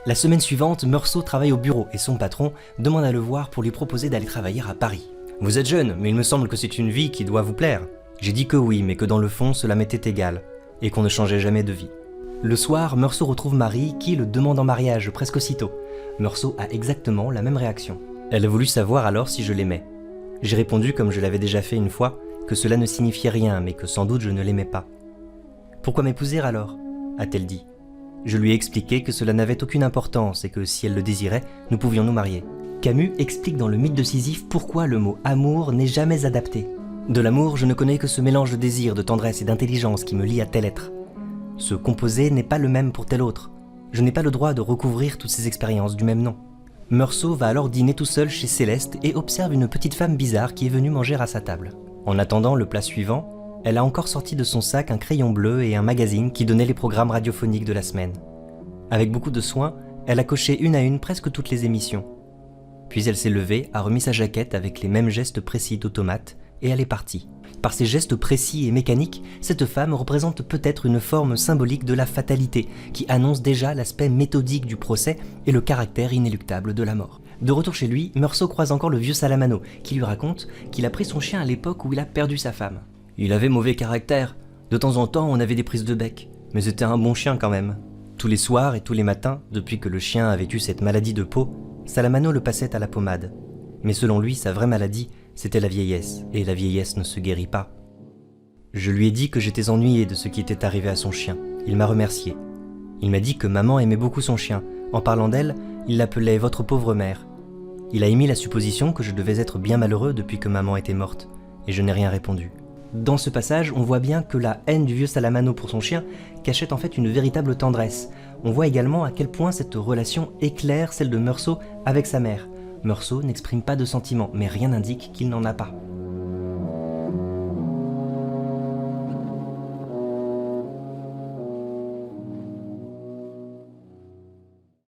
La semaine suivante, Meursault travaille au bureau et son patron demande à le voir pour lui proposer d'aller travailler à Paris. « Vous êtes jeune, mais il me semble que c'est une vie qui doit vous plaire. » J'ai dit que oui, mais que dans le fond, cela m'était égal, et qu'on ne changeait jamais de vie. Le soir, Meursault retrouve Marie, qui le demande en mariage presque aussitôt. Meursault a exactement la même réaction. Elle a voulu savoir alors si je l'aimais. J'ai répondu, comme je l'avais déjà fait une fois, que cela ne signifiait rien, mais que sans doute je ne l'aimais pas. « Pourquoi m'épouser alors ?» a-t-elle dit. Je lui ai expliqué que cela n'avait aucune importance et que si elle le désirait, nous pouvions nous marier. Camus explique dans le mythe de Sisyphe pourquoi le mot « amour » n'est jamais adapté. De l'amour, je ne connais que ce mélange de désir, de tendresse et d'intelligence qui me lie à tel être. Ce composé n'est pas le même pour tel autre. Je n'ai pas le droit de recouvrir toutes ces expériences du même nom. Meursault va alors dîner tout seul chez Céleste et observe une petite femme bizarre qui est venue manger à sa table. En attendant le plat suivant, elle a encore sorti de son sac un crayon bleu et un magazine qui donnait les programmes radiophoniques de la semaine. Avec beaucoup de soin, elle a coché une à une presque toutes les émissions. Puis elle s'est levée, a remis sa jaquette avec les mêmes gestes précis d'automate, et elle est partie. Par ces gestes précis et mécaniques, cette femme représente peut-être une forme symbolique de la fatalité, qui annonce déjà l'aspect méthodique du procès et le caractère inéluctable de la mort. De retour chez lui, Meursault croise encore le vieux Salamano, qui lui raconte qu'il a pris son chien à l'époque où il a perdu sa femme. Il avait mauvais caractère, de temps en temps on avait des prises de bec, mais c'était un bon chien quand même. Tous les soirs et tous les matins, depuis que le chien avait eu cette maladie de peau, Salamano le passait à la pommade. Mais selon lui, sa vraie maladie, c'était la vieillesse, et la vieillesse ne se guérit pas. Je lui ai dit que j'étais ennuyé de ce qui était arrivé à son chien. Il m'a remercié. Il m'a dit que maman aimait beaucoup son chien. En parlant d'elle, il l'appelait « votre pauvre mère ». Il a émis la supposition que je devais être bien malheureux depuis que maman était morte, et je n'ai rien répondu. Dans ce passage, on voit bien que la haine du vieux Salamano pour son chien cachait en fait une véritable tendresse. On voit également à quel point cette relation éclaire celle de Meursault avec sa mère. Meursault n'exprime pas de sentiments, mais rien n'indique qu'il n'en a pas.